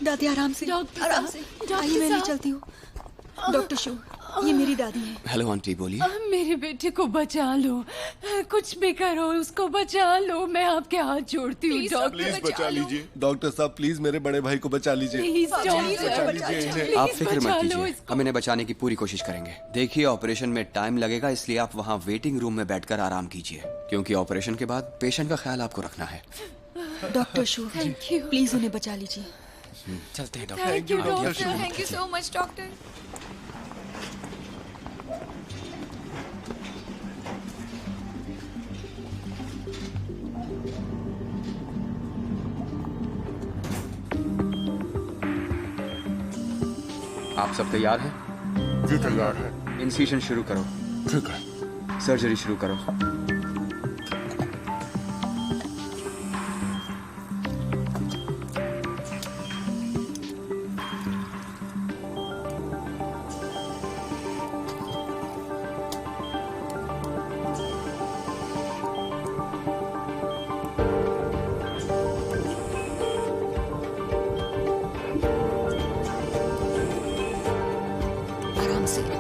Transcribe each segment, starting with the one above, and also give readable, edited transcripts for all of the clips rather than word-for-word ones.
दादी आराम से, आराम से। आइए मैं ले चलती हूँ। डॉक्टर शू, ये मेरी दादी है। हेलो आंटी, बोलिए। मेरे बेटे को बचा लो, कुछ भी करो, उसको बचा लो। मैं आपके हाथ जोड़ती हूँ डॉक्टर। प्लीज बचा लीजिए। डॉक्टर साहब प्लीज मेरे बड़े भाई को बचा लीजिए। प्लीज बचा लीजिए। आप फिक्र मत कीजिए, हम इन्हें बचाने की पूरी कोशिश करेंगे। देखिए ऑपरेशन में टाइम लगेगा, इसलिए आप वहाँ वेटिंग रूम में बैठकर आराम कीजिए, क्योंकि ऑपरेशन के बाद पेशेंट का ख्याल आपको रखना है। डॉक्टर शू, प्लीज उन्हें बचा लीजिए। चलते हैं doctor. Thank you doctor, thank you so much doctor. आप सब तैयार हैं? जी तैयार है। इंसिशन शुरू करो। ठीक है। सर्जरी शुरू करो।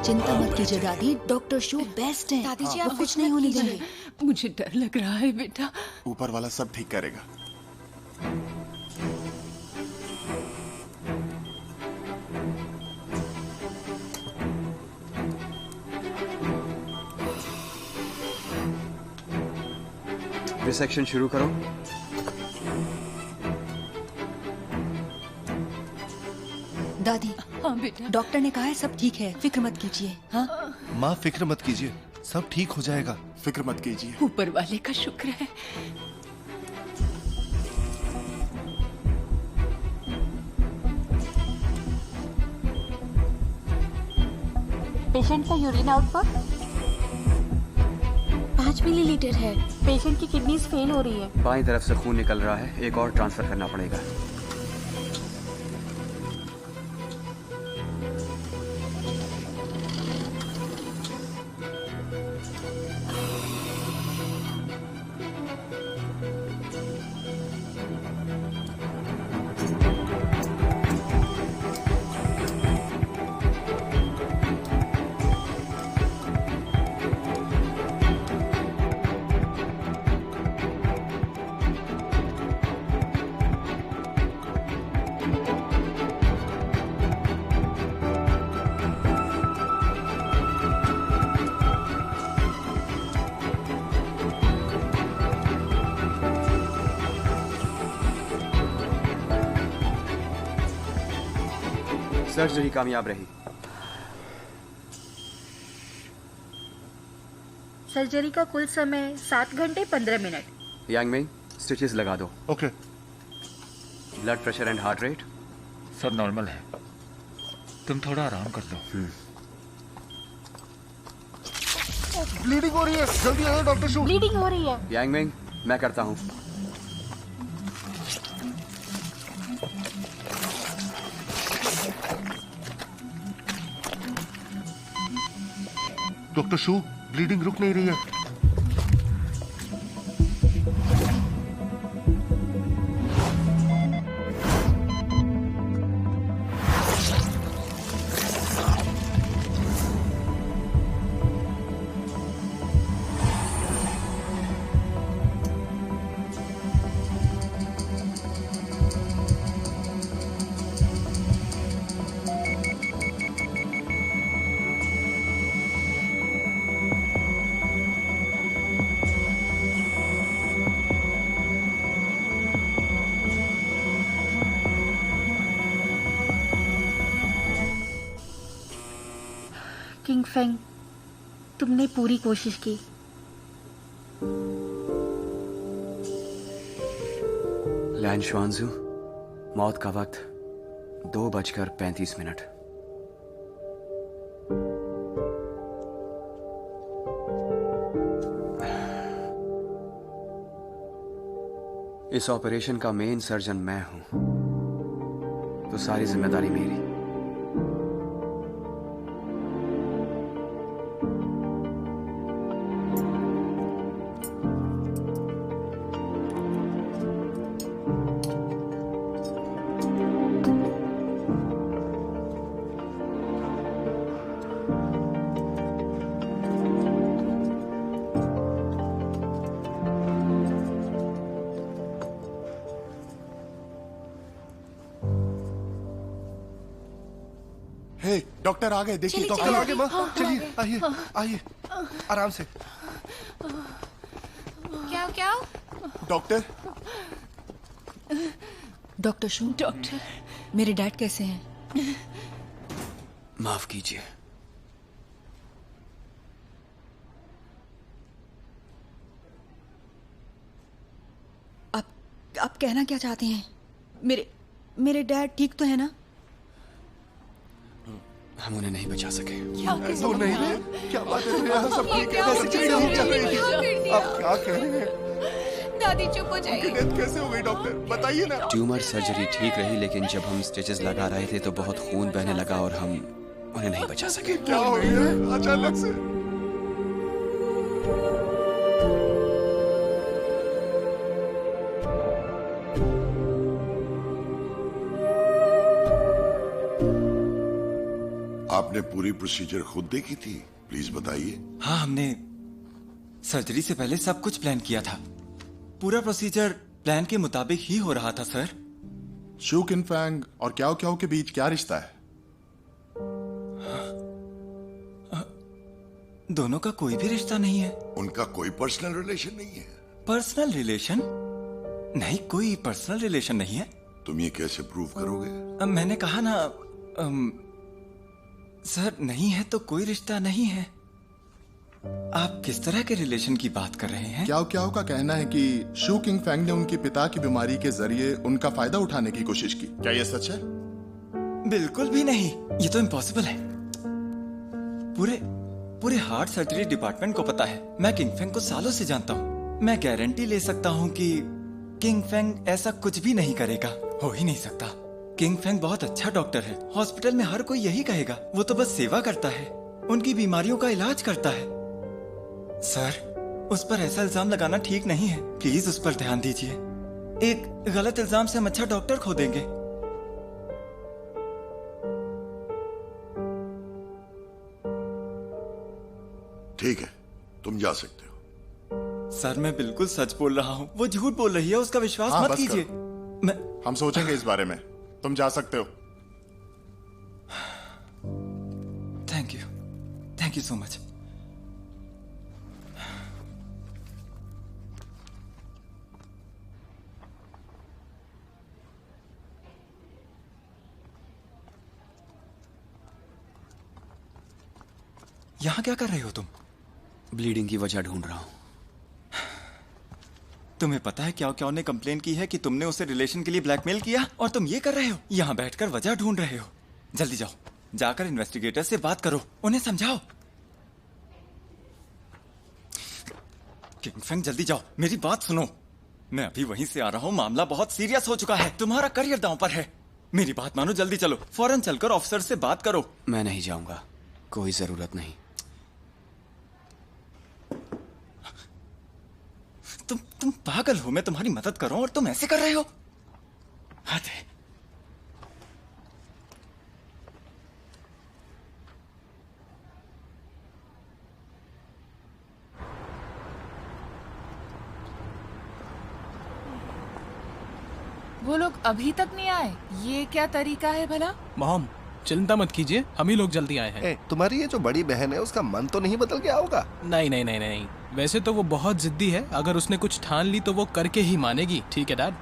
चिंता मत कीजिए दादी, डॉक्टर शू बेस्ट है। दादी जी, आप कुछ नहीं होने देंगे। मुझे डर लग रहा है बेटा। ऊपर वाला सब ठीक करेगा। डिसेक्शन शुरू करो। दादी, हाँ बेटा। डॉक्टर ने कहा है सब ठीक है, फिक्र मत कीजिए। हाँ माँ फिक्र मत कीजिए, सब ठीक हो जाएगा। फिक्र मत कीजिए। ऊपर वाले का शुक्र है। पेशेंट का यूरिन आउटपुट 5 मिलीलीटर है। पेशेंट की किडनीज फेल हो रही है। बाईं तरफ से खून निकल रहा है, एक और ट्रांसफर करना पड़ेगा। सर्जरी कामयाब रही। सर्जरी का कुल समय 7 घंटे 15 मिनट। यांगमिंग, स्टिचेस लगा दो। Okay. Blood pressure and heart rate सब नॉर्मल है, तुम थोड़ा आराम कर लो। ब्लीडिंग हो रही है, जल्दी आइए डॉक्टर शू। ब्लीडिंग हो रही है। यांगमिंग, मैं करता हूँ। डॉक्टर शू, ब्लीडिंग रुक नहीं रही है। फेंग, तुमने पूरी कोशिश की। लैन श्वानजू, मौत का वक्त 2:35। इस ऑपरेशन का मेन सर्जन मैं हूं, तो सारी जिम्मेदारी मेरी। हे, डॉक्टर आ गए। देखिए डॉक्टर आ गए। माँ चलिए, आइए आइए, आराम से। क्या डॉक्टर, डॉक्टर शू, डॉक्टर, मेरे डैड कैसे हैं? माफ कीजिए। आप कहना क्या चाहते हैं? मेरे डैड ठीक तो है ना? हम उन्हें नहीं बचा सके। वो नहीं है। क्या बात है? यहाँ सब ठीक है। वैसे चीजें हो क्या रही हैं? आप क्या कह रहे हैं? दादी चुप हो जाइए। उनकी डेथ कैसे हो गई डॉक्टर? बताइए ना। ट्यूमर सर्जरी ठीक रही, लेकिन जब हम स्टिचेस लगा रहे थे तो बहुत खून बहने लगा और हम उन्हें नहीं बचा सके। क्या हो गया अचानक से? आपने पूरी प्रोसीजर खुद देखी थी? प्लीज बताइए। हाँ, हमने सर्जरी से पहले सब कुछ प्लान किया था। पूरा प्रोसीजर प्लान के मुताबिक ही हो रहा था सर। शू किनफैंग और क्याओ क्याओ के बीच क्या रिश्ता है? दोनों का कोई भी रिश्ता नहीं है। उनका कोई पर्सनल रिलेशन नहीं है? Personal relation? नहीं, कोई पर्सनल रिलेशन नहीं है। तुम ये कैसे प्रूव करोगे? मैंने कहा ना सर, नहीं है तो कोई रिश्ता नहीं है। आप किस तरह के रिलेशन की बात कर रहे हैं? क्याओ क्याओ का कहना है कि शू किंगफैंग ने उनके पिता की बीमारी के जरिए उनका फायदा उठाने की कोशिश की। क्या यह सच है? बिल्कुल भी नहीं, ये तो इम्पॉसिबल है। पूरे हार्ट सर्जरी डिपार्टमेंट को पता है। मैं किंगफेंग को सालों से जानता हूँ। मैं गारंटी ले सकता हूँ कि किंगफेंग ऐसा कुछ भी नहीं करेगा। हो ही नहीं सकता। किंगफेंग बहुत अच्छा डॉक्टर है। हॉस्पिटल में हर कोई यही कहेगा। वो तो बस सेवा करता है, उनकी बीमारियों का इलाज करता है। सर, उस पर ऐसा इल्जाम लगाना ठीक नहीं है। प्लीज उस पर ध्यान दीजिए। एक गलत इल्जाम से हम अच्छा डॉक्टर खो देंगे। ठीक है, तुम जा सकते हो। सर, मैं बिल्कुल सच बोल रहा हूँ। वो झूठ बोल रही है, उसका विश्वास हाँ, मत बस कीजिए। मैं हम सोचेंगे इस बारे में। तुम जा सकते हो। Thank you so much. यहां क्या कर रहे हो तुम? ब्लीडिंग की वजह ढूंढ रहा हूं। तुम्हें पता है क्या क्या ने कंप्लेन की है कि तुमने उसे रिलेशन के लिए ब्लैकमेल किया, और तुम ये कर रहे हो, यहां बैठकर वजह ढूंढ रहे हो। जल्दी जाओ, जाकर इन्वेस्टिगेटर से बात करो, उन्हें समझाओ। किंगफेंग, जल्दी जाओ, मेरी बात सुनो। मैं अभी वहीं से आ रहा हूं। मामला बहुत सीरियस हो चुका है। तुम्हारा करियर दांव पर है। मेरी बात मानो, जल्दी चलो। फौरन चलकर ऑफिसर से बात करो। मैं नहीं जाऊंगा, कोई जरूरत नहीं। तुम पागल हो? मैं तुम्हारी मदद कर रहा हूं और तुम ऐसे कर रहे हो? हद है। वो लोग अभी तक नहीं आए। ये क्या तरीका है भला? मॉम, चिंता मत कीजिए, हम ही लोग जल्दी आए हैं। तुम्हारी ये जो बड़ी बहन है, उसका मन तो नहीं बदल गया होगा? नहीं नहीं नहीं नहीं, वैसे तो वो बहुत जिद्दी है। अगर उसने कुछ ठान ली तो वो करके ही मानेगी। ठीक है डैड?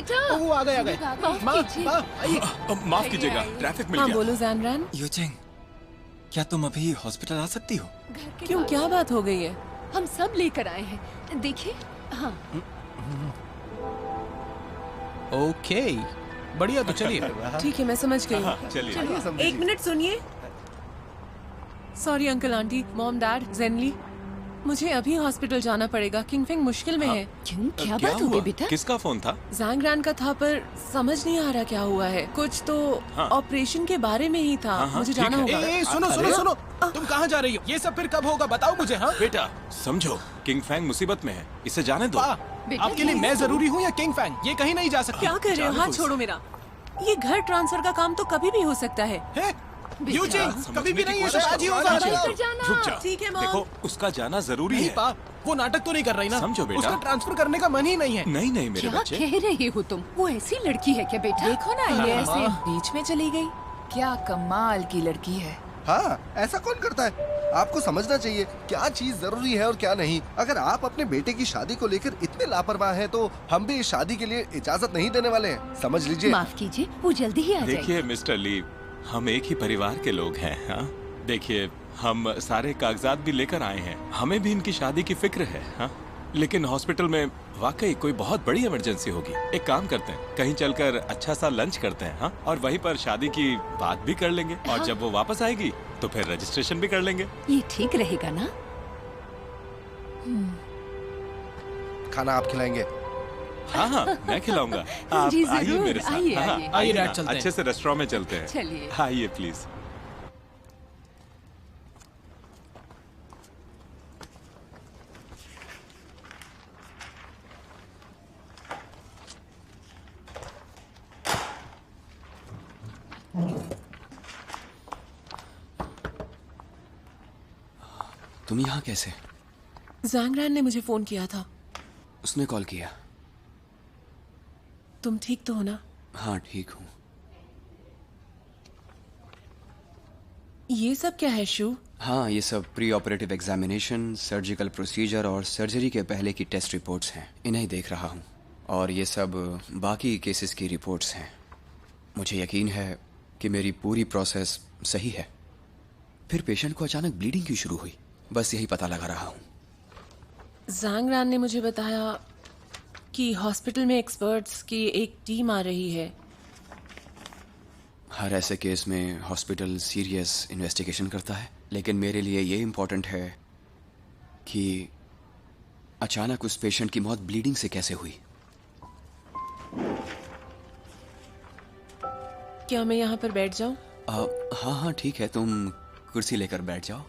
बेटा वो आ गए माफ कीजिए। आइए। माफ कीजिएगा, ट्रैफिक मिल हाँ गया। बोलो जैनरान, यूचिंग, क्या तुम अभी हॉस्पिटल आ सकती हो? क्यों, क्या बात हो गई है? हम सब लेकर आए हैं, देखिए। हाँ ओके, बढ़िया, तो चलिए। ठीक है, मैं समझ गई। चलिए। एक मिनट सुनिए। Sorry uncle aunty, mom dad, genuinely, मुझे अभी हॉस्पिटल जाना पड़ेगा। किंगफेंग मुश्किल में है। क्यों, क्या बात हो गई बेटा? किसका फोन था? जैंगरान का था, पर समझ नहीं आ रहा क्या हुआ है। कुछ तो ऑपरेशन के बारे में ही था। मुझे जाना होगा। ए, सुनो सुनो सुनो, तुम कहाँ जा रही हो? ये सब फिर कब होगा बताओ मुझे। हाँ बेटा समझो, किंग फैंग मुसीबत में है, इसे जाने दो। आपके लिए मैं जरूरी हूँ या किंग फैंग? ये कहीं नहीं जा सकता। क्या कर रहे हो? हाथ छोड़ो मेरा। ये घर ट्रांसफर का काम तो कभी भी हो सकता है। यूजिंग, कभी भी नहीं, ये सब आज ही होगा। रुक जा। ठीक है मॉम। देखो, उसका जाना जरूरी नहीं है। पा, वो नाटक तो नहीं कर रही ना? समझो बेटा। उसका ट्रांसफर करने का मन ही नहीं है। नहीं नहीं मेरे क्या बच्चे। कह रहे हो तुम? वो ऐसी लड़की है क्या बेटा? देखो ना, ये ऐसे बीच में चली गई। क्या कमाल की लड़की है। हाँ, ऐसा कौन करता है? आपको समझना चाहिए क्या चीज जरूरी है और क्या नहीं। अगर आप अपने बेटे की शादी को लेकर इतने लापरवाह हैं, तो हम भी इस शादी के लिए इजाजत नहीं देने वाले हैं, समझ लीजिए। माफ कीजिए, वो जल्दी ही आ जाएगी। देखिए मिस्टर ली, हम एक ही परिवार के लोग हैं। हाँ देखिए, हम सारे कागजात भी लेकर आए हैं, हमें भी इनकी शादी की फिक्र है। हाँ लेकिन हॉस्पिटल में वाकई कोई बहुत बड़ी इमरजेंसी होगी। एक काम करते हैं, कहीं चलकर अच्छा सा लंच करते हैं। हाँ, और वहीं पर शादी की बात भी कर लेंगे। और जब वो वापस आएगी तो फिर रजिस्ट्रेशन भी कर लेंगे। ये ठीक रहेगा ना? खाना आप खिलाएंगे? हाँ हाँ मैं खिलाऊंगा। आप जी, आइए जरूर, मेरे साथ। आइए, हाँ, आइए। आइए ना, डैड, चलते हैं। अच्छे से रेस्टोरेंट में चलते हैं। चलिए। आइए प्लीज। तुम यहाँ कैसे? जैंगरान ने मुझे फोन किया था। उसने कॉल किया? तुम ठीक तो हो ना? हाँ ठीक हूँ। ये सब क्या है शू? हाँ, ये सब pre operative examination, surgical procedure और सर्जरी के पहले की टेस्ट रिपोर्ट्स हैं। इन्हें देख रहा हूँ। और ये सब बाकी केसेस की रिपोर्ट्स हैं। मुझे यकीन है कि मेरी पूरी प्रोसेस सही है। फिर पेशेंट को अचानक ब्लीडिंग क्यों शुरू हुई, बस यही पता लगा रहा हूँ। जैंगरान ने मुझे बताया कि हॉस्पिटल में एक्सपर्ट्स की एक टीम आ रही है। हर ऐसे केस में हॉस्पिटल सीरियस इन्वेस्टिगेशन करता है, लेकिन मेरे लिए ये इम्पोर्टेंट है कि अचानक उस पेशेंट की मौत ब्लीडिंग से कैसे हुई। क्या मैं यहाँ पर बैठ जाऊँ? हाँ हाँ ठीक है, तुम कुर्सी लेकर बैठ जाओ।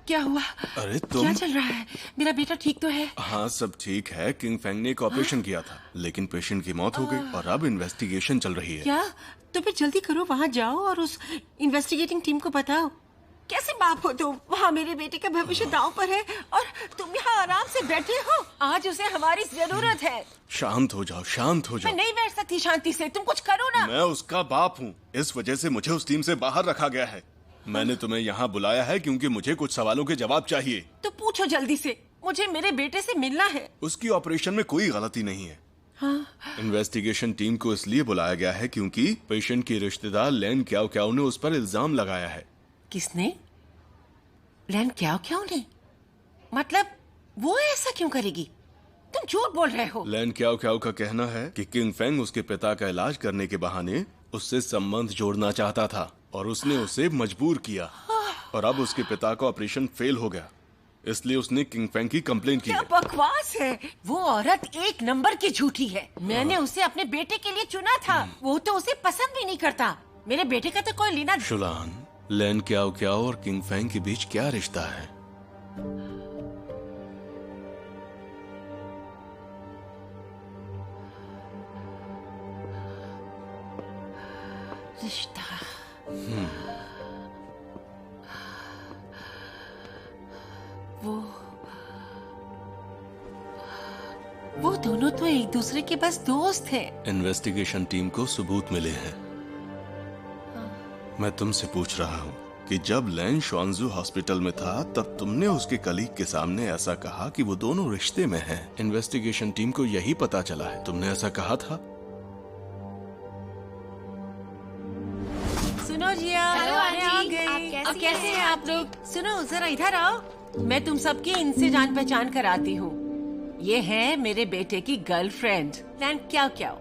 क्या हुआ? अरे क्या तुम? चल रहा है? मेरा बेटा ठीक तो है? हाँ सब ठीक है। किंग फेंग ने एक ऑपरेशन किया था, लेकिन पेशेंट की मौत हो गई और अब इन्वेस्टिगेशन चल रही है। क्या? तो फिर जल्दी करो, वहाँ जाओ और उस इन्वेस्टिगेटिंग टीम को बताओ। कैसे बाप हो तुम? वहाँ मेरे बेटे का भविष्य दांव पर है और तुम यहाँ आराम से बैठे हो। आज उसे हमारी जरूरत है। शांत हो जाओ, शांत हो मैं जाओ। नहीं बैठ सकती शांति से, तुम कुछ करो ना। मैं उसका बाप हूँ, इस वजह से मुझे उस टीम से बाहर रखा गया है। मैंने तुम्हें यहाँ बुलाया है क्योंकि मुझे कुछ सवालों के जवाब चाहिए। तो पूछो जल्दी से, मुझे मेरे बेटे से मिलना है। उसकी ऑपरेशन में कोई गलती नहीं है, इन्वेस्टिगेशन टीम को इसलिए बुलाया गया है क्योंकि पेशेंट की रिश्तेदार लैन क्याओ क्याओ ने उस पर इल्जाम लगाया है। किसने? लैन क्याओ क्याओ ने? मतलब वो ऐसा क्यों करेगी? तुम झूठ बोल रहे हो। लैन क्याओ क्याओ का कहना है कि किंग फेंग उसके पिता का इलाज करने के बहाने उससे संबंध जोड़ना चाहता था और उसने उसे मजबूर किया और अब उसके पिता का ऑपरेशन फेल हो गया, इसलिए उसने किंग फेंग की कंप्लेंट की क्या है। बकवास है। वो औरत एक नंबर की झूठी है। मैंने उसे अपने बेटे के लिए चुना था। वो तो उसे पसंद भी नहीं करता। मेरे बेटे का तो कोई लेना। शुलान, लैन क्याओ क्याओ और किंग फेंग के बीच क्या रिश्ता है? रिश्ता। वो दोनों तो एक दूसरे के बस दोस्त हैं। इन्वेस्टिगेशन टीम को सबूत मिले हैं। मैं तुमसे पूछ रहा हूँ कि जब लैन श्वांजू हॉस्पिटल में था तब तुमने उसके कलीग के सामने ऐसा कहा कि वो दोनों रिश्ते में हैं। इन्वेस्टिगेशन टीम को यही पता चला है। तुमने ऐसा कहा था? सुनो जिया, मैं आ गई। अब कैसे हैं आप लोग? सुनो जरा इधर आओ। मैं तुम सबकी इनसे जान पहचान कराती हूँ। ये है मेरे बेटे की गर्लफ्रेंड लैन क्याओ क्याओ।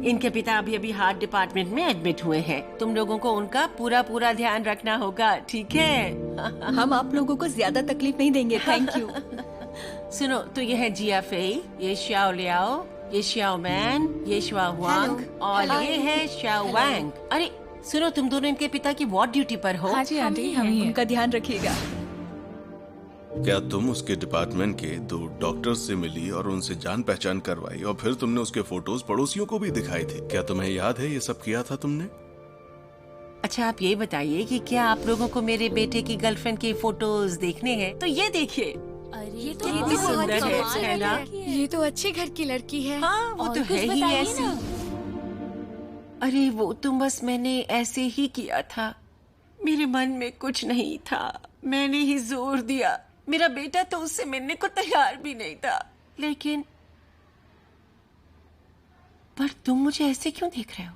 इनके पिता अभी अभी हार्ट डिपार्टमेंट में एडमिट हुए हैं। तुम लोगों को उनका पूरा पूरा ध्यान रखना होगा, ठीक है? हम आप लोगों को ज्यादा तकलीफ नहीं देंगे, थैंक यू। सुनो, तो ये है जिया फेई, ये श्याओ लियाओ, ये श्याओ मैन, ये श्वा हुआंग और ये है श्याओ वांग। अरे सुनो, तुम दोनों इनके पिता की वार्ड ड्यूटी पर हो। हाँ जी आंटी, हम ही उनका ध्यान रखिएगा। क्या तुम उसके डिपार्टमेंट के 2 डॉक्टर से मिली और उनसे जान पहचान करवाई और फिर तुमने उसके फोटोज पड़ोसियों को भी दिखाए थे? क्या तुम्हें याद है ये सब किया था तुमने? अच्छा, आप ये बताइए कि क्या आप लोगों को मेरे बेटे की गर्लफ्रेंड के फोटोज देखने हैं? तो ये देखिए, ये तो कितनी सुंदर है ना? ये तो अच्छे घर की लड़की है। हाँ, वो तो है ही ऐसी। अरे वो तो बस मैंने ऐसे ही किया था। मेरे मन में कुछ नहीं था, मैंने ही जोर दिया। मेरा बेटा तो उससे मिलने को तैयार भी नहीं था। लेकिन पर तुम मुझे ऐसे क्यों देख रहे हो?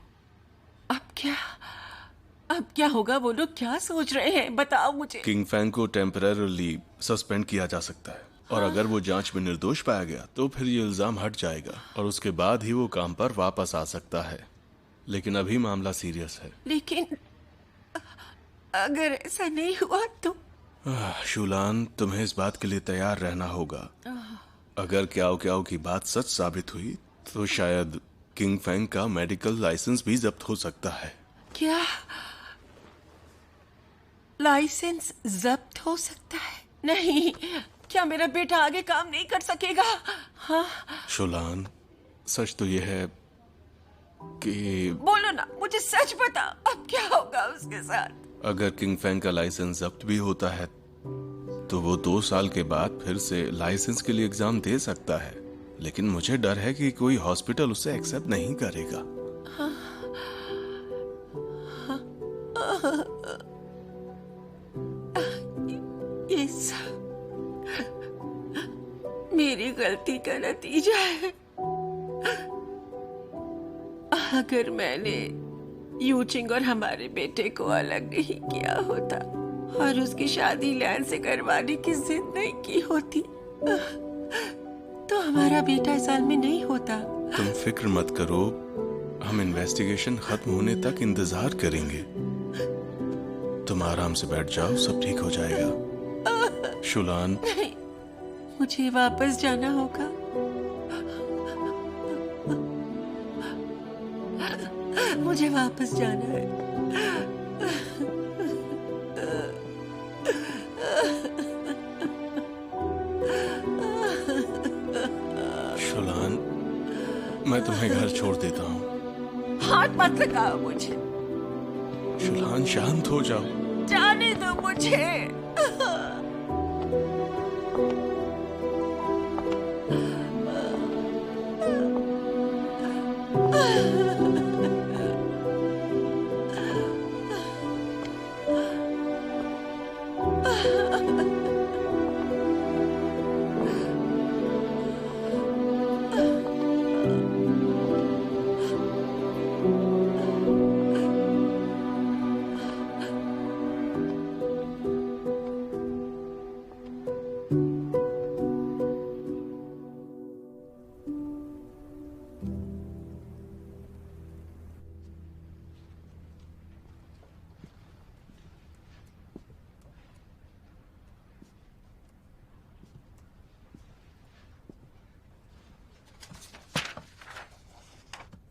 अब क्या होगा? वो लोग क्या सोच रहे हैं, बताओ मुझे। किंग फैंग को टेम्पररी सस्पेंड किया जा सकता है और अगर वो जांच में निर्दोष पाया गया तो फिर ये इल्जाम हट जाएगा और उसके बाद ही वो काम पर वापस आ सकता है। लेकिन अभी मामला सीरियस है। लेकिन अगर ऐसा नहीं हुआ तो? शुलान, तुम्हें इस बात के लिए तैयार रहना होगा। अगर क्याओ क्याओ की बात सच साबित हुई तो शायद किंग फैंग का मेडिकल लाइसेंस भी जब्त हो सकता है। क्या लाइसेंस जब्त हो सकता है? नहीं, क्या मेरा बेटा आगे काम नहीं कर सकेगा? हाँ? शुलान, सच तो ये है कि बोलो ना, मुझे सच बता, अब क्या होगा उसके साथ? अगर किंग फैंग का लाइसेंस जब्त भी होता है तो वो 2 साल के बाद फिर से लाइसेंस के लिए एग्जाम दे सकता है। लेकिन मुझे डर है कि कोई हॉस्पिटल उसे एक्सेप्ट नहीं करेगा। ये सब मेरी गलती का नतीजा है। अगर मैंने यूचिंग और हमारे बेटे को अलग नहीं किया होता और उसकी शादी लैन से करवाने की जिद नहीं की होती तो हमारा बेटा इस साल में नहीं होता। तुम फिक्र मत करो, हम इन्वेस्टिगेशन खत्म होने तक इंतजार करेंगे। तुम आराम से बैठ जाओ, सब ठीक हो जाएगा। शुलान, नहीं, मुझे वापस जाना होगा। मुझे वापस जाना है। शुलान, मैं तुम्हें घर छोड़ देता हूँ। हाथ मत लगाओ मुझे। शुलान, शांत हो जाओ। जाने दो मुझे।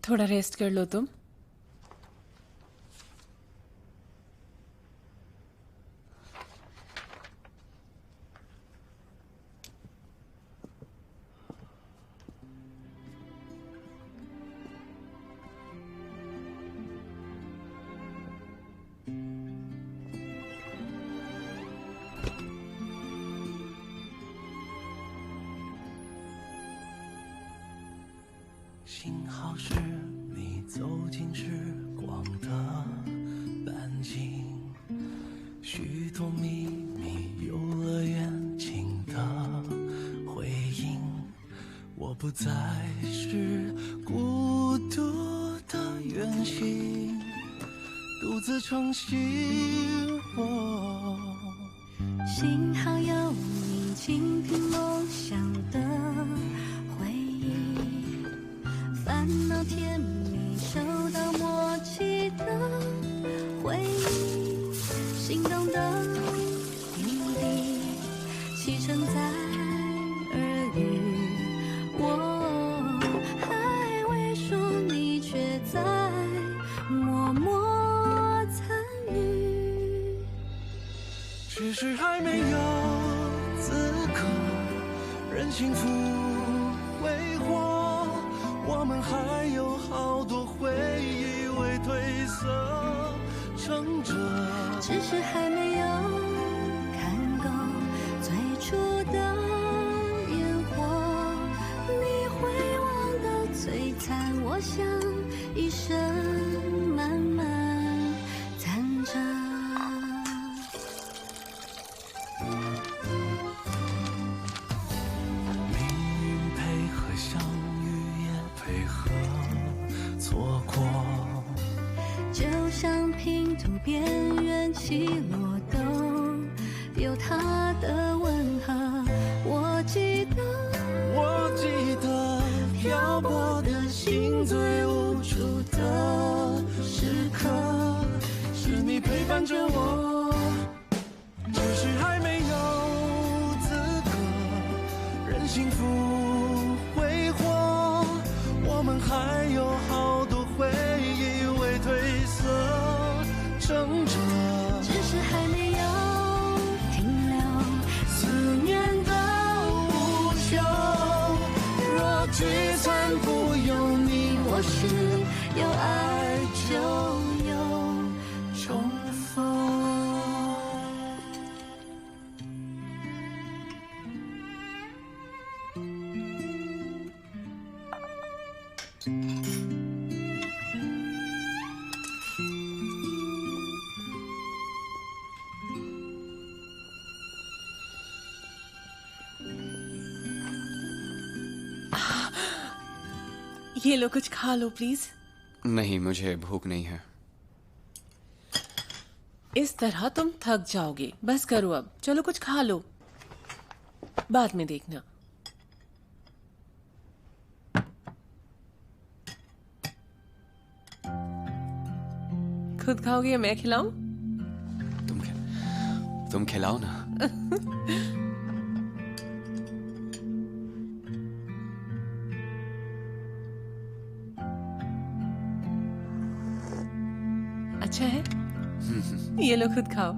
थोड़ा रेस्ट कर लो तुम।幸好是你走进时光的半径，许多秘密游乐园情的回应。我不再是孤独的远行，独自撑起我。幸好有你倾听梦想的回忆，烦恼甜蜜收到默契的回忆，心动的点滴启程在耳语，我还未说，你却在默默参与，只是还没有资格任幸福挥霍，我们还有好多回忆未褪色撑着，只是还没有看够最初的烟火，你会忘得璀璨，我想一生慢慢赞着。就像拼图边缘起落都有它的吻合，我记得漂泊的心最无助的时刻，是你陪伴着我，只是还没有资格任幸福挥霍，我们还有好多回忆未褪色撑着，只是还没有停留思念的无休，若聚散不由你我是，有爱就有重逢。ये लो, कुछ खा लो प्लीज। नहीं, मुझे भूख नहीं है। इस तरह तुम थक जाओगे। बस करो अब, चलो कुछ खा लो, बाद में देखना। खुद खाओगे या मैं खिलाऊं? तुम खिलाओ ना। अच्छा है, ये लो खुद खाओ।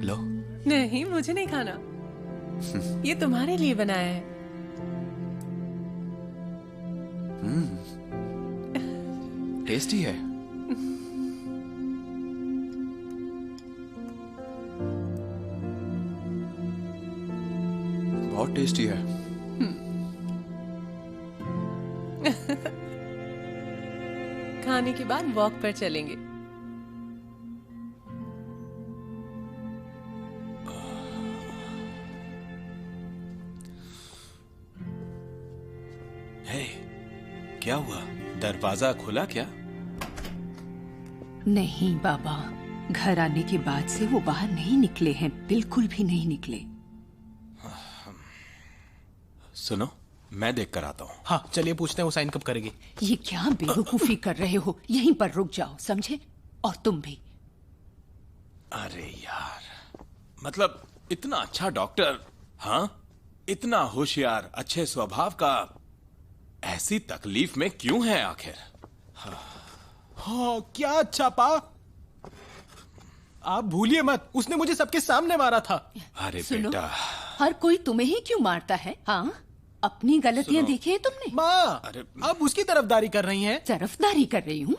लो। नहीं, मुझे नहीं खाना, ये तुम्हारे लिए बनाया है। टेस्टी है। बहुत टेस्टी है। खाने के बाद वॉक पर चलेंगे। हे, क्या हुआ? दरवाजा खुला क्या? नहीं बाबा, घर आने के बाद से वो बाहर नहीं निकले हैं, बिल्कुल भी नहीं निकले। सुनो, मैं देख कर आता हूँ। हाँ चलिए, पूछते हैं वो साइन कब करेगी। ये क्या बेवकूफी कर रहे हो, यहीं पर रुक जाओ, समझे? और तुम भी। अरे यार, मतलब इतना अच्छा डॉक्टर, हाँ, इतना होशियार, अच्छे स्वभाव का ऐसी तकलीफ में क्यों है आखिर? हाँ, क्या अच्छा पा। आप भूलिए मत, उसने मुझे सबके सामने मारा था। अरे सुनो, बेटा, हर कोई तुम्हें ही क्यों मारता है? हाँ, अपनी गलतियां देखी है तुमने? माँ, अब उसकी तरफदारी कर रही हैं। तरफदारी कर रही हूँ?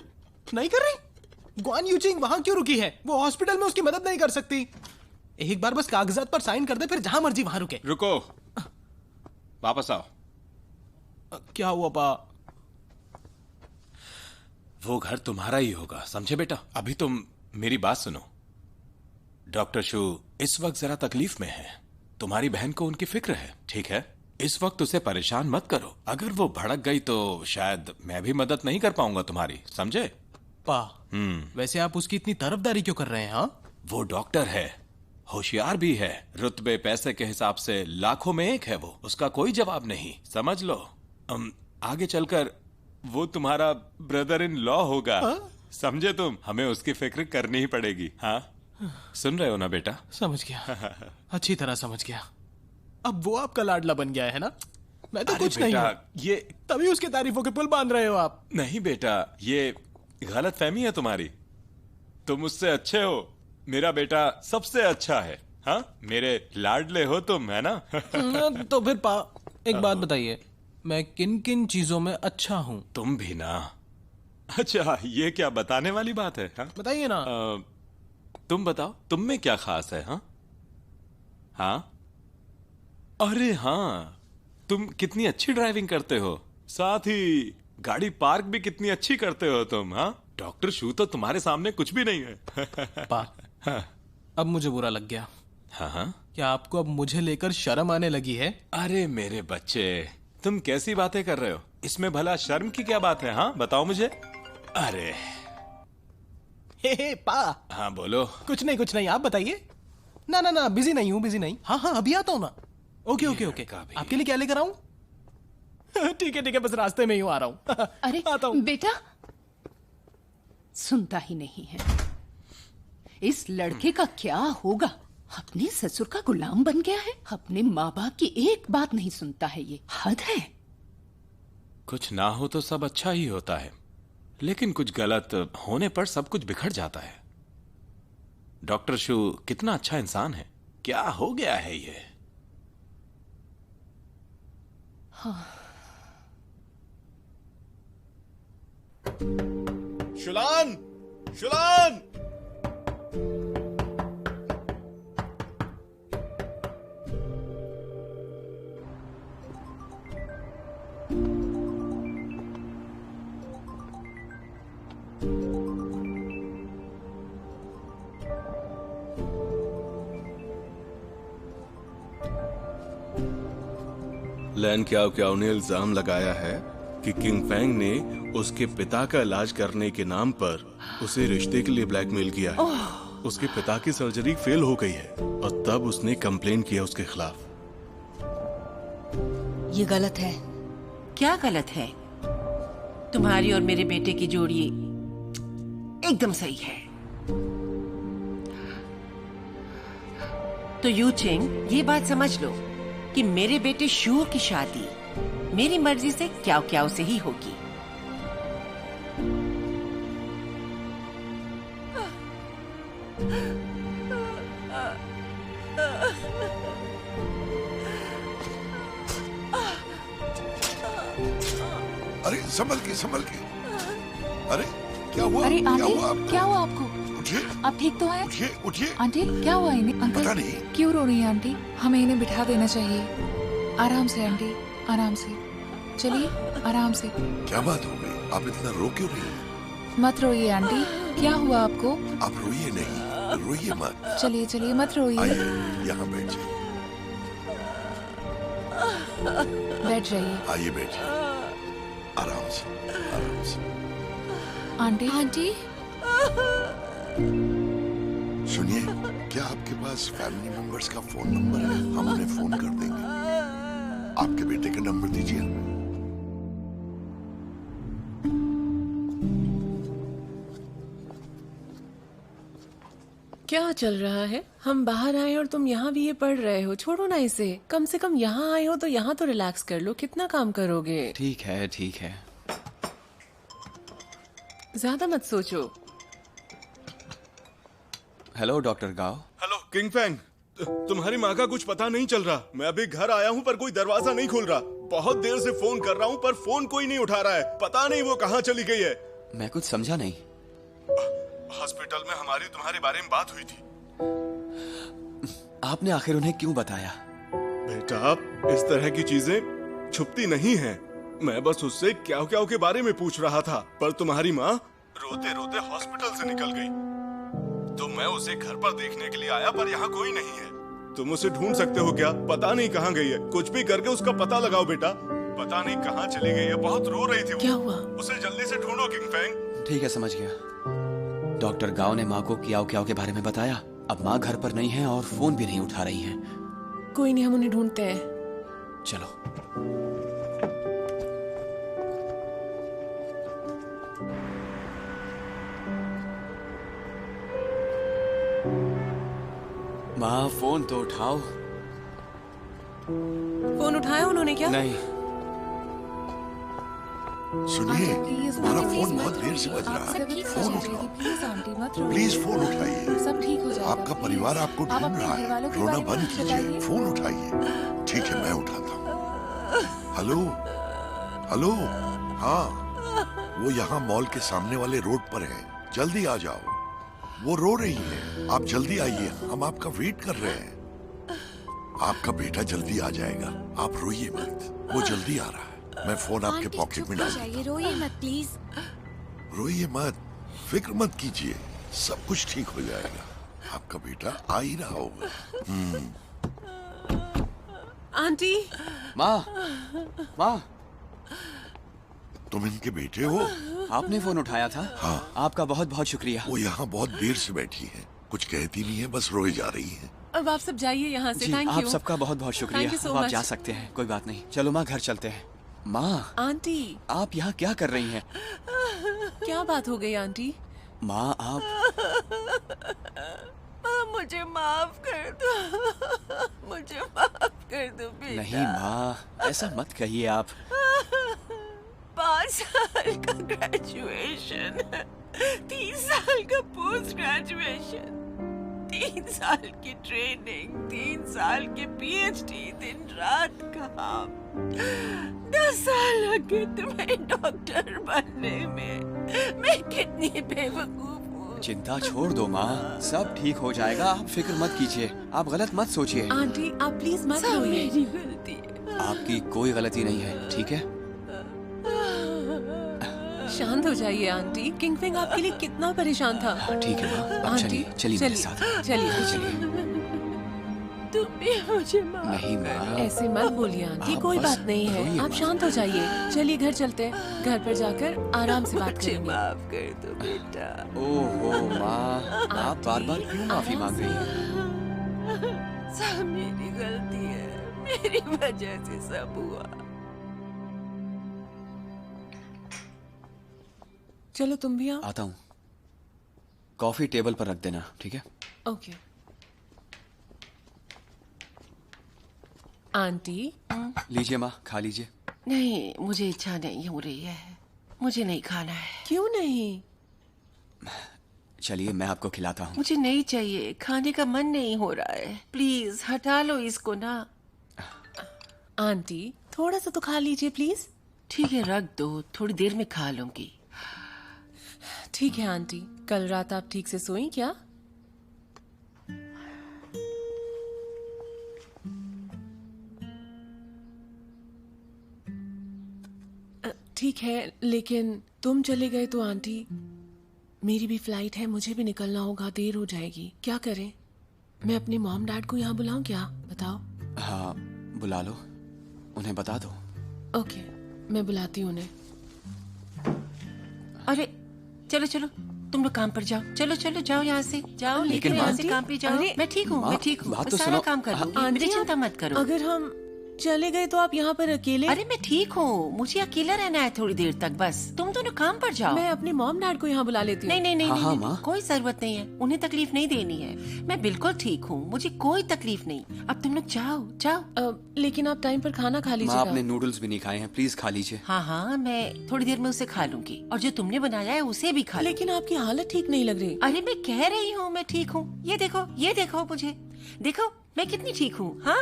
नहीं कर रही। ग्वान यूचिंग वहां क्यों रुकी है? वो हॉस्पिटल में उसकी मदद नहीं कर सकती। एक बार बस कागजात पर साइन कर दे, फिर जहां मर्जी वहां रुके। रुको, वापस आओ। क्या हुआ पा? वो घर तुम्हारा ही होगा, समझे बेटा? अभी तुम मेरी बात सुनो। डॉक्टर शू इस वक्त जरा तकलीफ में है। तुम्हारी बहन को उनकी फिक्र है, ठीक है? इस वक्त उसे परेशान मत करो। अगर वो भड़क गई तो शायद मैं भी मदद नहीं कर पाऊंगा तुम्हारी, समझे? पा, वैसे आप उसकी इतनी तरफदारी क्यों कर रहे हैं? हाँ, वो डॉक्टर है, होशियार भी है, रुतबे पैसे के हिसाब से लाखों में एक है वो। उसका कोई जवाब नहीं, समझ लो। आगे चलकर वो तुम्हारा ब्रदर इन लॉ होगा। समझे तुम? हमें उसकी फिक्र करनी ही पड़ेगी। हाँ, सुन रहे हो ना बेटा? समझ गया, अच्छी तरह समझ गया। अब वो आपका लाडला बन गया है ना? मैं तो कुछ नहीं हूं। ये तभी उसके तारीफों के पुल बांध रहे हो आप। नहीं बेटा, ये गलत फहमी है तुम्हारी। तुम उससे अच्छे हो। मेरा बेटा सबसे अच्छा है। हाँ, मेरे लाडले हो तुम, है ना? तो फिर पा, एक बात बताइए, मैं किन किन चीजों में अच्छा हूँ? तुम भी ना। अच्छा, ये क्या बताने वाली बात है? हाँ, बताइए ना। तुम बताओ, तुम में क्या खास है? हाँ हाँ, अरे हाँ, तुम कितनी अच्छी ड्राइविंग करते हो, साथ ही गाड़ी पार्क भी कितनी अच्छी करते हो तुम। हाँ, डॉक्टर शू तो तुम्हारे सामने कुछ भी नहीं है। पा, हाँ। अब मुझे बुरा लग गया। हाँ हाँ, क्या आपको अब मुझे लेकर शर्म आने लगी है? अरे मेरे बच्चे, तुम कैसी बातें कर रहे हो? इसमें भला शर्म की क्या बात है? हाँ, बताओ मुझे। अरे हे पा। हाँ बोलो। कुछ नहीं, आप बताइए। ना ना ना, बिजी नहीं हूँ, बिजी नहीं। हाँ हाँ, अभी आता हूँ ना। ओके ओके ओके, आपके लिए क्या लेकर आऊं? ठीक है, बस रास्ते में ही आ रहा हूँ। अरे आता हूँ। बेटा सुनता ही नहीं है। इस लड़के का क्या होगा? अपने ससुर का गुलाम बन गया है। अपने माँ बाप की एक बात नहीं सुनता है। ये हद है। कुछ ना हो तो सब अच्छा ही होता है, लेकिन कुछ गलत होने पर सब कुछ बिखर जाता है। डॉक्टर शू कितना अच्छा इंसान है। क्या हो गया है ये? हाँ। शुलान, शुलान! लैन क्याओ क्याओ ने इल्जाम लगाया है कि किंग फेंग ने उसके पिता का इलाज करने के नाम पर उसे रिश्ते के लिए ब्लैकमेल किया है। उसके पिता की सर्जरी फेल हो गई है और तब उसने कंप्लेन किया उसके खिलाफ। ये गलत है। क्या गलत है? तुम्हारी और मेरे बेटे की जोड़ी एकदम सही है। तो यू चिंग, ये बात समझ लो कि मेरे बेटे शू की शादी मेरी मर्जी से क्याओ क्याओ से ही होगी। अरे संभल के। अरे क्या हुआ? अरे क्या आंटी, हुआ आपको? क्या हुआ आपको? उठिए, आप ठीक तो हैं? उठिए। आंटी क्या हुआ इन्हें? अंकल पता नहीं। क्यों रो रही है आंटी? हमें इन्हें बिठा देना चाहिए। आराम से आंटी, आराम से। चलिए, आराम से। क्या बात हो गई? आप इतना रो क्यों रही हैं? मत रोइए आंटी। क्या हुआ आपको? आप रोइए नहीं, रोइए मत। चलिए मत रोइए। आइए, यहाँ बैठ जाइए। बैठ जाइए। आइए बैठिए, आराम से। आंटी सुनिए, क्या आपके पास फैमिली मेंबर्स का फोन नंबर है? हम उन्हें फोन कर देंगे। आपके बेटे का नंबर दीजिए हमें। क्या चल रहा है? हम बाहर आए और तुम यहाँ भी ये पढ़ रहे हो। छोड़ो ना इसे। कम से कम यहाँ आए हो तो यहाँ तो रिलैक्स कर लो। कितना काम करोगे? ठीक है ठीक है। ज्यादा मत सोचो। हेलो डॉक्टर गाओ। हेलो किंग फेंग, तुम्हारी माँ का कुछ पता नहीं चल रहा। मैं अभी घर आया हूँ पर कोई दरवाजा नहीं खुल रहा। बहुत देर से फोन कर रहा हूँ पर फोन कोई नहीं उठा रहा है। पता नहीं वो कहाँ चली गई है। मैं कुछ समझा नहीं। हॉस्पिटल में हमारी तुम्हारे बारे में बात हुई थी। आपने आखिर उन्हें क्यों बताया? बेटा, इस तरह की चीजें छुपती नहीं हैं। मैं बस उससे क्या क्या के बारे में पूछ रहा था, पर तुम्हारी माँ रोते रोते हॉस्पिटल से निकल गई। तो मैं उसे घर पर देखने के लिए आया पर यहाँ कोई नहीं है। तुम उसे ढूंढ सकते हो क्या? पता नहीं कहाँ गई है। कुछ भी करके उसका पता लगाओ बेटा। पता नहीं कहाँ चली गई है। बहुत रो रही थी वो। क्या हुआ? उसे जल्दी से ढूंढो किंग फेंग। ठीक है, समझ गया। डॉक्टर गाओ ने माँ को कियाओ कियाओ के बारे में बताया। अब माँ घर पर नहीं है और फोन भी नहीं उठा रही है। कोई नहीं, हम उन्हें ढूंढते हैं। चलो। माँ फोन तो उठाओ। फोन उठाया उन्होंने क्या? नहीं। सुनिए, हमारा फोन बहुत देर से बज रहा है। फोन उठाओ प्लीज, फोन उठाइए। सब ठीक हो जाएगा। आपका परिवार आपको ढूंढ रहा है। रोना बंद कीजिए, फोन उठाइए। ठीक है, मैं उठाता हूँ। हेलो हेलो, हाँ, वो यहाँ मॉल के सामने वाले रोड पर है। जल्दी आ जाओ। वो रो रही है। आप जल्दी आइए, हम आपका वेट कर रहे हैं। आपका बेटा जल्दी आ जाएगा। आप रोइए मत, वो जल्दी आ रहा है। मैं फोन आपके पॉकेट में डाल देता हूं। रोइए मत प्लीज। रोइए मत, फिक्र मत कीजिए, सब कुछ ठीक हो जाएगा। आपका बेटा आ ही रहा होगा। आंटी। माँ, माँ, तुम इनके बेटे हो? आपने फोन उठाया था? हाँ। आपका बहुत बहुत शुक्रिया। वो यहाँ बहुत देर से बैठी है, कुछ कहती नहीं है, बस रोए जा रही है। अब आप सब जाइए यहाँ से। जी, थैंक आप यू। सबका बहुत बहुत शुक्रिया। Thank you so अब आप much। जा सकते हैं, कोई बात नहीं। चलो माँ, घर चलते हैं। माँ, आंटी, आप यहाँ क्या कर रही हैं? क्या बात हो गई आंटी? माँ, आप मुझे माफ कर दो। मुझे माफ कर दो बेटा। नहीं माँ, ऐसा मत कहिए आप। 5 साल का ग्रेजुएशन, 3 साल का पोस्ट ग्रेजुएशन, 3 साल की ट्रेनिंग, 3 साल के पीएचडी, दिन रात काम, 10 साल लगे तुम्हें डॉक्टर बनने में। मैं कितनी बेवकूफ हूँ। चिंता छोड़ दो माँ, सब ठीक हो जाएगा। आप फिक्र मत कीजिए, आप गलत मत सोचिए। आंटी, आप प्लीज मत रोइए। मेरी गलती है। आपकी कोई गलती नहीं है, ठीक है? शांत हो जाइए आंटी। किंगफिंग आपके लिए कितना परेशान था। ठीक है माँ, अब आंटी, चलिए चलिए मेरे साथ। चलिए। तुम भी मुझे माफ नहीं माँ, ऐसे मत बोलिए आंटी, आप कोई बस बात नहीं है। रोइए आप मत। शांत हो जाइए। चलिए घर चलते हैं। घर पर जाकर आराम से बात मुझे करेंगे। माफ कर दो बेटा। ओहो माँ, आप बार बार क्यों माफी मांग रही हैं? सब मेरी गलती है, मेरी वजह से सब हुआ। चलो तुम भी आओ। आता हूँ। कॉफी टेबल पर रख देना, ठीक है? ओके। आंटी। लीजिए माँ, खा लीजिए। नहीं, मुझे इच्छा नहीं हो रही है। मुझे नहीं खाना है। क्यों नहीं? चलिए मैं आपको खिलाता हूँ। मुझे नहीं चाहिए, खाने का मन नहीं हो रहा है। प्लीज हटा लो इसको ना। आंटी, थोड़ा सा तो खा लीजिए प्लीज। ठीक है, रख दो, थोड़ी देर में खा लूंगी। ठीक है आंटी। कल रात आप ठीक से सोई क्या? ठीक है, लेकिन तुम चले गए तो आंटी, मेरी भी फ्लाइट है, मुझे भी निकलना होगा, देर हो जाएगी। क्या करें? मैं अपने मॉम डैड को यहाँ बुलाऊं क्या? बताओ। हाँ, बुला लो, उन्हें बता दो। ओके, मैं बुलाती हूँ उन्हें। अरे चलो चलो, तुम लोग काम पर जाओ। चलो चलो, जाओ यहाँ से, जाओ। लेकिन यहाँ से काम पे जाओ। मैं ठीक हूँ, मैं ठीक हूँ, मैं सारा काम कर लूंगी। चिंता मत करो। अगर हम चले गए तो आप यहाँ पर अकेले? अरे मैं ठीक हूँ, मुझे अकेला रहना है थोड़ी देर तक बस। तुम दोनों काम पर जाओ। मैं अपने मॉम डैड को यहाँ बुला लेती हूँ। नहीं नहीं हाँ, नहीं, हाँ, नहीं, माँ। कोई जरूरत नहीं है, उन्हें तकलीफ नहीं देनी है। मैं बिल्कुल ठीक हूँ, मुझे कोई तकलीफ नहीं। अब तुम लोग जाओ जाओ। लेकिन आप टाइम पर खाना खा माँ लीजिएगा। आपने नूडल्स भी नहीं खाए हैं, प्लीज खा लीजिए। हाँ हाँ, मैं थोड़ी देर में उसे खा लूंगी, और जो तुमने बनाया है उसे भी खा। लेकिन आपकी हालत ठीक नहीं लग रही। अरे मैं कह रही हूँ मैं ठीक हूँ। ये देखो मुझे, देखो मैं कितनी ठीक हूँ। हाँ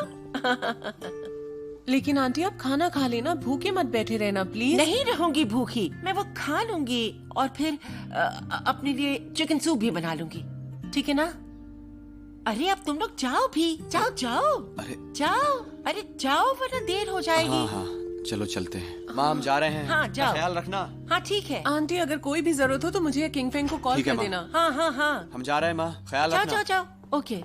लेकिन आंटी आप खाना खा लेना, भूखे मत बैठे रहना प्लीज। नहीं रहूंगी भूखी, मैं वो खा लूंगी और फिर अपने लिए चिकन सूप भी बना लूंगी, ठीक है ना? अरे अब तुम लोग जाओ भी, जाओ जाओ। अरे जाओ वरना देर हो जाएगी। हाँ हाँ चलो चलते हैं। माँ हम जा रहे हैं। हाँ जाओ, ख्याल रखना। हाँ ठीक है। आंटी अगर कोई भी जरूरत हो तो मुझे किंग फेंग को कॉल ठीक है, कर माँ। देना। हाँ हाँ हाँ, हम जा रहे हैं माँ, ख्याल जाओ रखना। जाओ जाओ। ओके।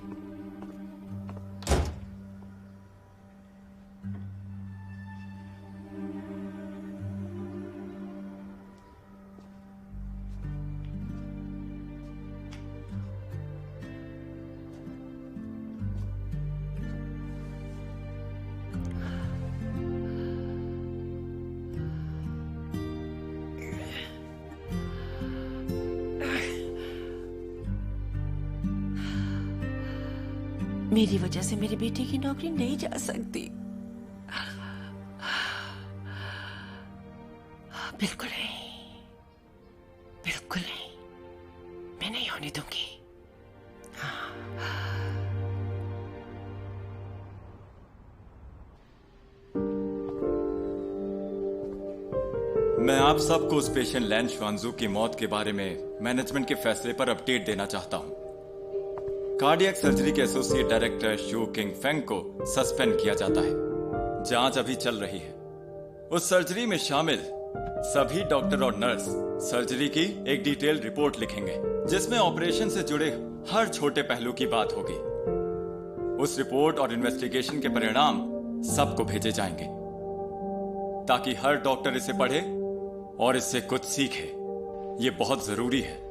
मेरी वजह से मेरे बेटे की नौकरी नहीं जा सकती। बिल्कुल नहीं, बिल्कुल नहीं, मैं नहीं होने दूंगी। मैं आप सबको उस पेशेंट लैन श्वानजू की मौत के बारे में मैनेजमेंट के फैसले पर अपडेट देना चाहता हूं। कार्डियक सर्जरी के एसोसिएट डायरेक्टर शू किंग फेंग को सस्पेंड किया जाता है। जांच अभी चल रही है। उस सर्जरी में शामिल सभी डॉक्टर और नर्स सर्जरी की एक डिटेल्ड रिपोर्ट लिखेंगे, जिसमें ऑपरेशन से जुड़े हर छोटे पहलू की बात होगी। उस रिपोर्ट और इन्वेस्टिगेशन के परिणाम सबको भेजे जाएंगे, ताकि हर डॉक्टर इसे पढ़े और इससे कुछ सीखे। ये बहुत जरूरी है।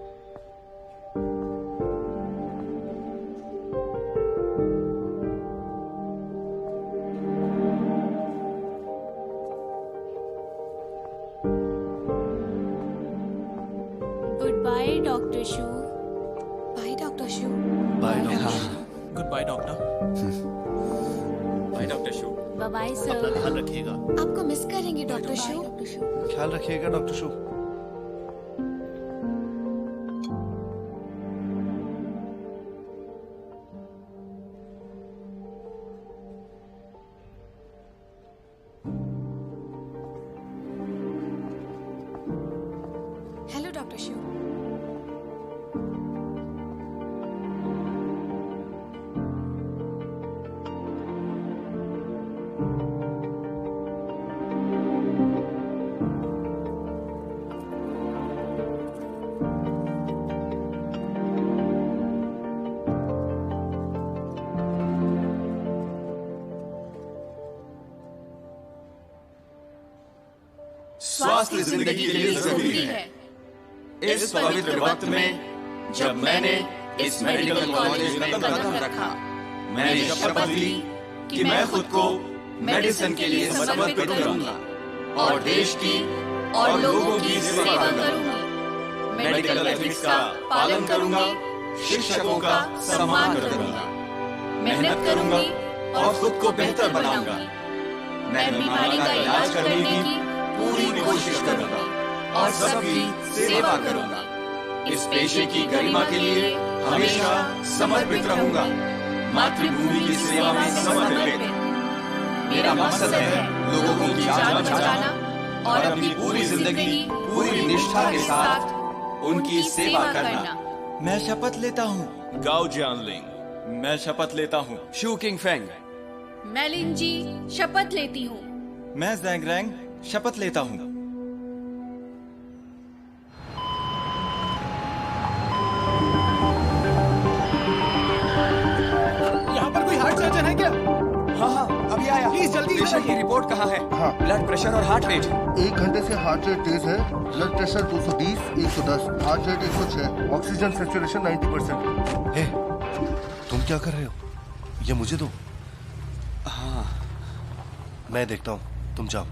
Good bye doctor Shu. Bye doctor Shu. Bye doctor. Good bye doctor. Bye doctor Shu. Bye bye अपना सर। ध्यान रखिएगा। आपको मिस करेंगे डॉक्टर शू। ख्याल रखिएगा doctor Shu. Hello doctor Shu. स्वास्थ्य जिंदगी के लिए जरूरी है। इस पवित्र वक्त में जब मैंने इस मेडिकल कॉलेज में कदम रखा, मैंने शपथ ली कि मैं खुद को मेडिसिन के लिए समर्पित करूंगा और देश की और लोगों की सेवा करूंगा। मेडिकल एथिक्स का पालन करूंगा, शिक्षकों का सम्मान करूंगा, मेहनत करूंगी और खुद को बेहतर बनाऊंगा। मैं बीमारी का इलाज करने की पूरी कोशिश करूंगा और सबकी सेवा करूंगा। इस पेशे की गरिमा के लिए हमेशा समर्पित रहूंगा। मातृभूमि की सेवा में समर्पित। मेरा मकसद है लोगों की जान बचाना और अपनी पूरी जिंदगी पूरी निष्ठा के साथ उनकी सेवा करना। मैं शपथ लेता हूँ। गाओ जानलिंग। मैं शपथ लेता हूँ। शू किंग फेंग। मैं लिंजी शपथ लेती हूँ। मैं जैंगरैंग शपथ लेता हूँ। यहाँ पर कोई हार्ट सर्जन है क्या? हाँ हाँ अभी आया। प्लीज जल्दी पेशेंट की रिपोर्ट कहाँ है? हाँ। ब्लड प्रेशर और हार्ट रेट। 1 घंटे से हार्ट रेट तेज है, blood pressure 220, 110, heart rate 106, oxygen saturation 90%। हे, तुम क्या कर रहे हो? ये मुझे दो। हाँ मैं देखता हूँ, तुम जाओ।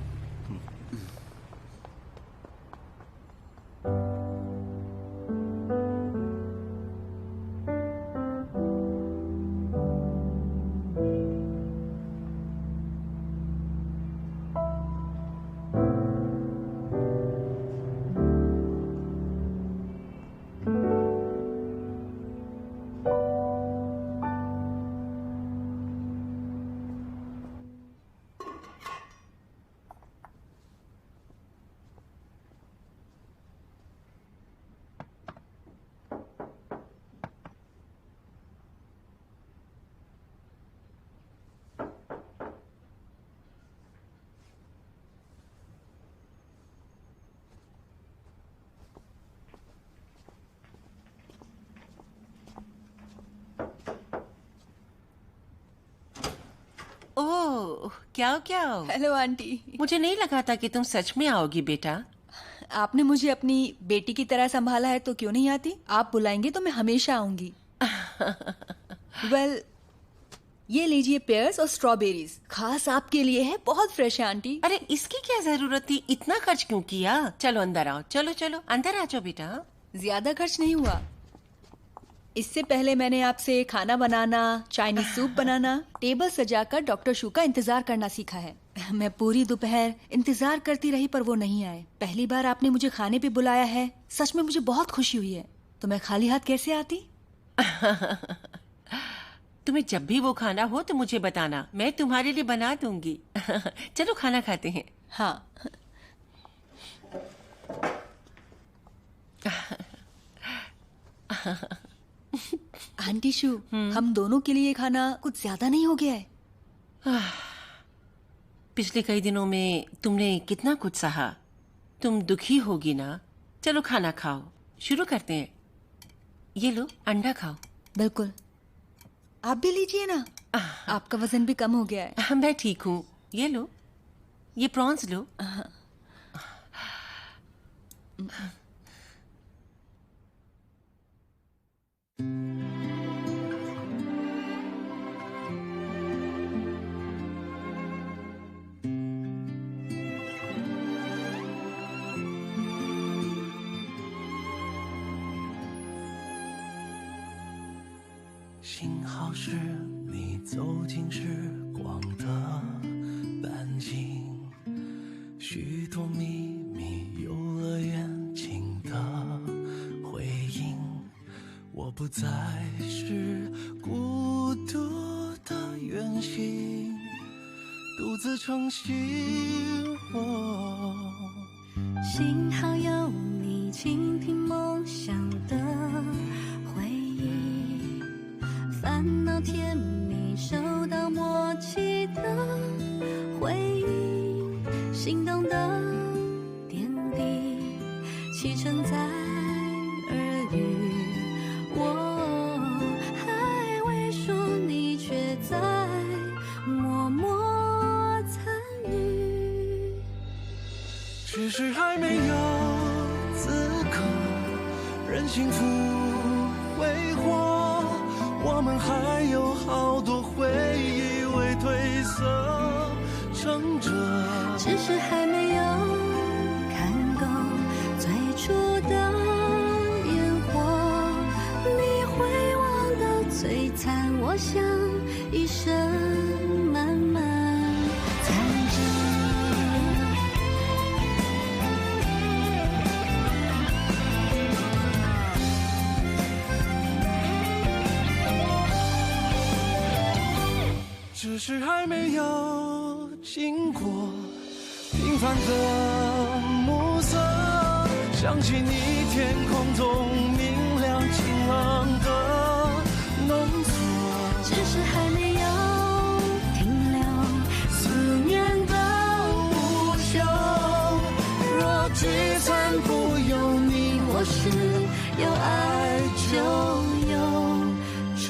ओह, क्या क्या? Hello aunty. मुझे नहीं लगा था कि तुम सच में आओगी बेटा। आपने मुझे अपनी बेटी की तरह संभाला है तो क्यों नहीं आती? आप बुलाएंगे तो मैं हमेशा आऊंगी। वेल, ये लीजिए पेयर्स और स्ट्रॉबेरीज, खास आपके लिए है, बहुत फ्रेश है आंटी। अरे इसकी क्या जरूरत थी? इतना खर्च क्यों किया? चलो अंदर आओ, चलो चलो अंदर आ जाओ बेटा। ज्यादा खर्च नहीं हुआ। इससे पहले मैंने आपसे खाना बनाना, चाइनीज सूप बनाना, टेबल सजाकर डॉक्टर शू का इंतजार करना सीखा है। मैं पूरी दोपहर इंतजार करती रही पर वो नहीं आए। पहली बार आपने मुझे खाने पे बुलाया है, सच में मुझे बहुत खुशी हुई है। तो मैं खाली हाथ कैसे आती? तुम्हें जब भी वो खाना हो तो मुझे बताना, मैं तुम्हारे लिए बना दूंगी। चलो खाना खाते हैं। हाँ। आंटी शू, हम दोनों के लिए खाना कुछ ज्यादा नहीं हो गया है? पिछले कई दिनों में तुमने कितना कुछ सहा। तुम दुखी होगी ना। चलो खाना खाओ, शुरू करते हैं। ये लो अंडा खाओ। बिल्कुल, आप भी लीजिए ना, आपका वजन भी कम हो गया है। मैं ठीक हूँ। ये लो, ये प्रॉन्स लो।幸好是你走进时光的半径，许多秘密游乐园情的回应。我不再是孤独的远行，独自撑起我。幸好有你倾听梦想的回忆，烦恼甜蜜收到默契的回应，心动的点滴启程在耳语，我还未说，你却在默默参与，只是还没有资格任幸福挥霍，我们还有好多回忆未褪色撑着，只是还没有看够最初的烟火，你会忘得璀璨，我想一生慢慢藏着。只是还没有经过平凡的暮色，想起你天空中明亮晴朗的浓缩，只是还没有停留思念的无休，若聚散不由你我是，有爱就有重